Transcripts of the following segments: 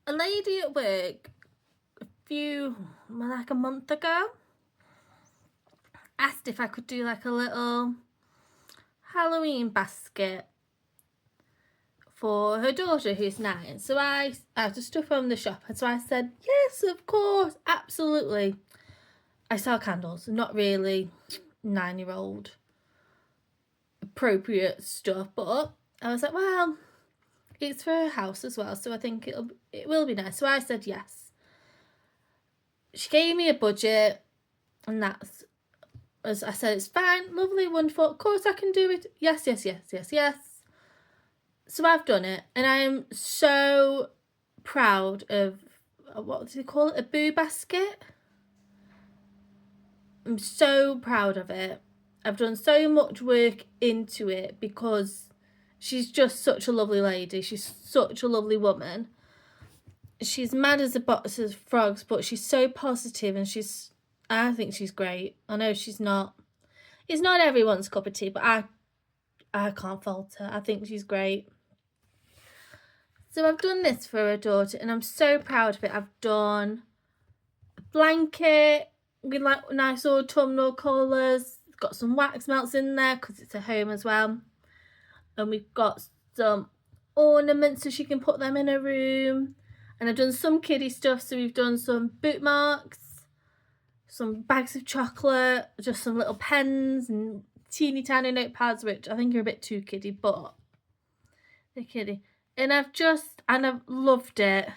A lady at work like a month ago, asked if I could do like a little Halloween basket for her daughter who's 9. So I had to stuff from the shop, and so I said, yes, of course, absolutely. I sell candles, not really 9-year-old appropriate stuff, but I was like, well, it's for her house as well, so I think it will be nice. So I said yes. She gave me a budget, and that's, as I said, it's fine, lovely, wonderful, of course I can do it. Yes. So I've done it, and I am so proud of, what do they call it, a boo basket? I'm so proud of it. I've done so much work into it because she's just such a lovely lady. She's such a lovely woman. She's mad as a box of frogs, but she's so positive, and I think she's great. I know it's not everyone's cup of tea, but I can't fault her. I think she's great. So I've done this for her daughter, and I'm so proud of it. I've done a blanket with like nice autumnal colours. Got some wax melts in there because it's a home as well. And we've got some ornaments so she can put them in her room. And I've done some kiddie stuff. So we've done some bookmarks, some bags of chocolate, just some little pens and teeny tiny notepads, which I think are a bit too kiddie, but they're kiddie. And I've loved it.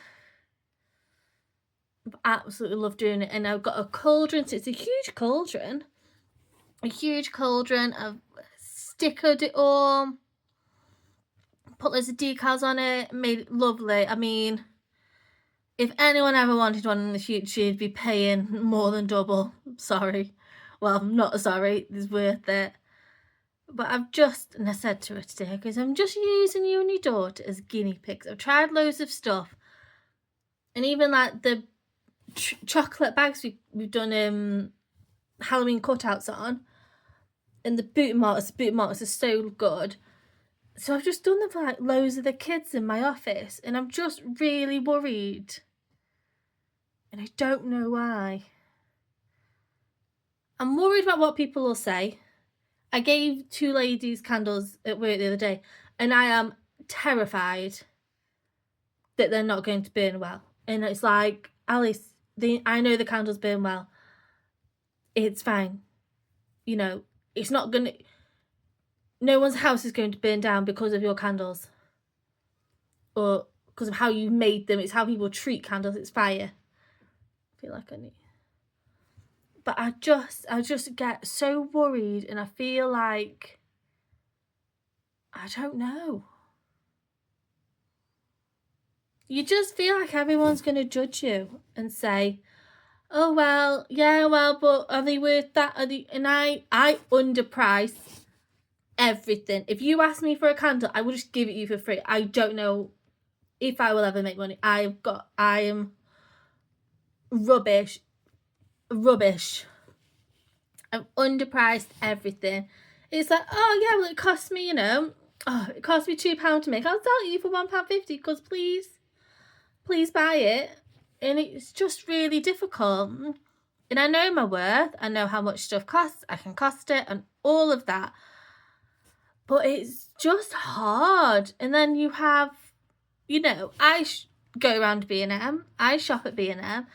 I've absolutely loved doing it. And I've got a cauldron, so it's a huge cauldron. I've stickered it all, put loads of decals on it, made it lovely. I mean, if anyone ever wanted one in the future, you'd be paying more than double. Sorry. Well, not sorry, it's worth it. But and I said to her today, because I'm just using you and your daughter as guinea pigs. I've tried loads of stuff. And even like the chocolate bags we've done Halloween cutouts on. And the bookmarks are so good. So I've just done them for like loads of the kids in my office. And I'm just really worried. And I don't know why. I'm worried about what people will say. I gave 2 ladies candles at work the other day, and I am terrified that they're not going to burn well. And it's like, Alice, I know the candles burn well. It's fine. You know, it's not going to... No one's house is going to burn down because of your candles. Or because of how you made them. It's how people treat candles. It's fire. I feel like I need... But I just get so worried, and I feel like, I don't know. You just feel like everyone's going to judge you and say, oh, well, yeah, well, but are they worth that? And I underprice everything. If you ask me for a candle, I will just give it you for free. I don't know if I will ever make money. I am rubbish. I've underpriced everything. It's like, oh yeah, well it cost me, it cost me £2 to make. I'll sell it you for £1.50 because please buy it. And it's just really difficult. And I know my worth. I know how much stuff costs. I can cost it and all of that. But it's just hard. And then you have, I go around B&M. I shop at B&M.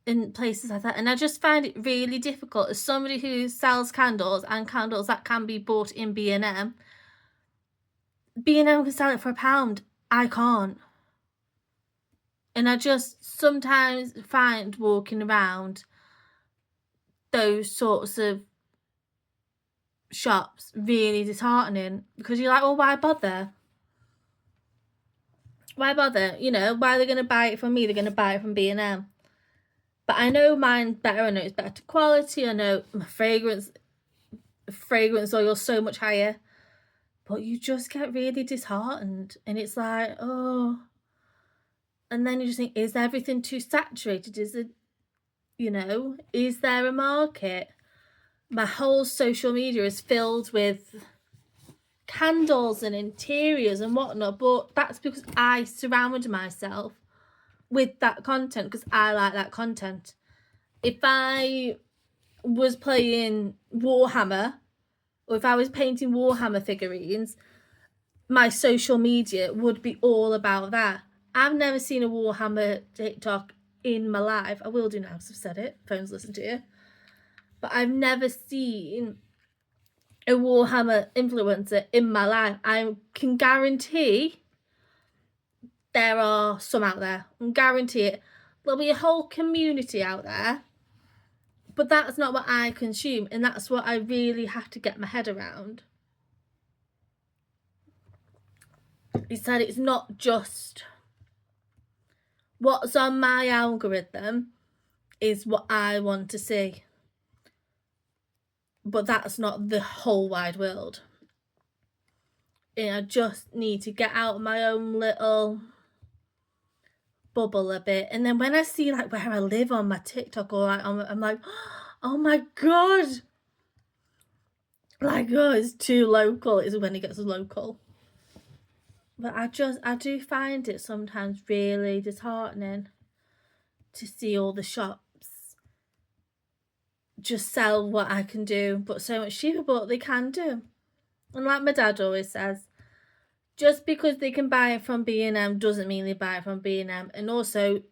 In places like that, and I just find it really difficult as somebody who sells candles and candles that can be bought in B&M. B&M can sell it for £1. I can't. And I just sometimes find walking around those sorts of shops really disheartening, because you're like, well, why bother? Why bother? Why are they going to buy it from me? They're going to buy it from B&M. But I know mine's better. I know it's better quality. I know my fragrance oil's so much higher. But you just get really disheartened. And it's like, oh. And then you just think, is everything too saturated? Is there a market? My whole social media is filled with candles and interiors and whatnot. But that's because I surround myself with that content because I like that content. If I was playing Warhammer, or if I was painting Warhammer figurines, my social media would be all about that. I've never seen a Warhammer TikTok in my life. I will do now because I've said it. Phones listen to you. But I've never seen a Warhammer influencer in my life. I can guarantee there are some out there. I can guarantee it. There'll be a whole community out there. But that's not what I consume. And that's what I really have to get my head around. He said it's not just what's on my algorithm is what I want to see. But that's not the whole wide world. And I just need to get out of my own little bubble a bit. And then when I see like where I live on my TikTok or like I'm like, oh my god, like, oh, it's too local. Is when it gets local. But I do find it sometimes really disheartening to see all the shops just sell what I can do, but so much cheaper, but they can do. And like my dad always says, just because they can buy it from B&M doesn't mean they buy it from B&M. And also,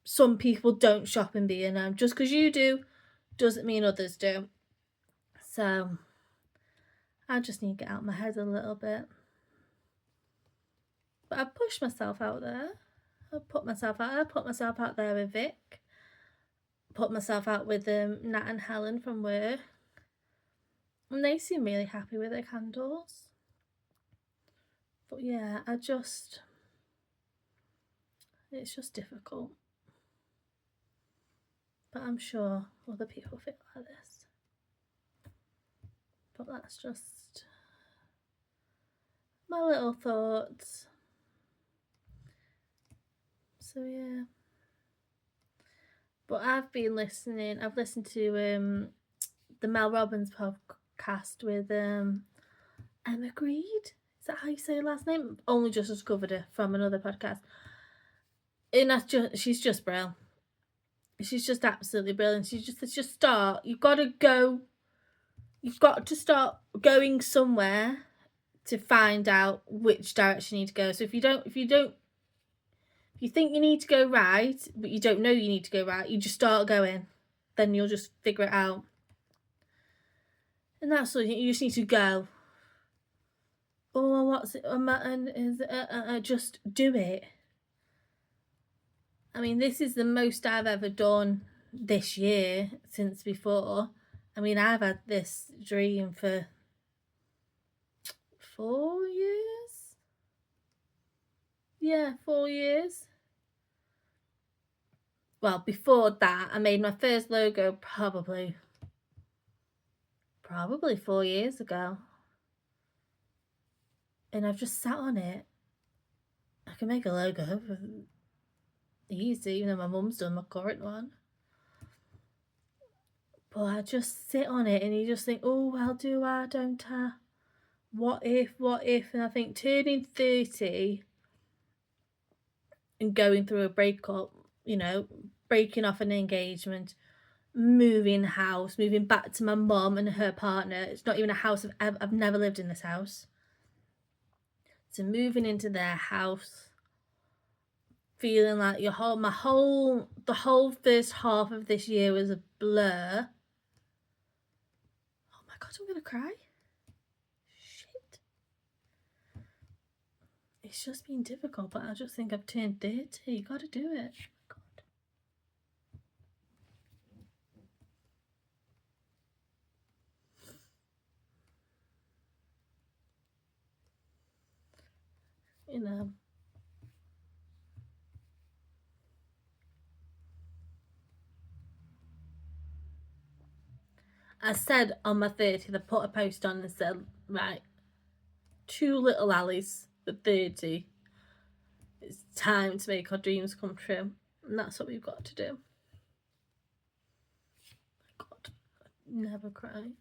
some people don't shop in B&M. Just because you do doesn't mean others do. So, I just need to get out my head a little bit. But I pushed myself out there. I put myself out there. I put myself out there with Vic. Put myself out with Nat and Helen from work. And they seem really happy with their candles. But yeah, it's just difficult. But I'm sure other people feel like this. But that's just my little thoughts. So yeah. But I've listened to the Mel Robbins podcast with Emma Grede. Is that how you say her last name? Only just discovered her from another podcast. And she's just brilliant. She's just absolutely brilliant. It's just start. You've got to start going somewhere to find out which direction you need to go. So if you think you need to go right, but you don't know you need to go right, you just start going. Then you'll just figure it out. And that's what you just need to go. Oh, what's it? Just do it. I mean, this is the most I've ever done this year since before. I mean, I've had this dream for 4 years. Yeah, 4 years. Well, before that, I made my first logo probably 4 years ago. And I've just sat on it. I can make a logo easy, even though my mum's done my current one. But I just sit on it and you just think, oh, well, do I, don't I? What if? And I think turning 30 and going through a breakup, breaking off an engagement, moving house, moving back to my mum and her partner. It's not even a house I've never lived in this house. So moving into their house, feeling like the whole first half of this year was a blur. Oh my god, I'm gonna cry. Shit. It's just been difficult, but I just think I've turned 30. You gotta do it. Oh my god. I said on my 30th, I put a post on and said, right, 2 little alleys for 30. It's time to make our dreams come true. And that's what we've got to do. God, I never cry.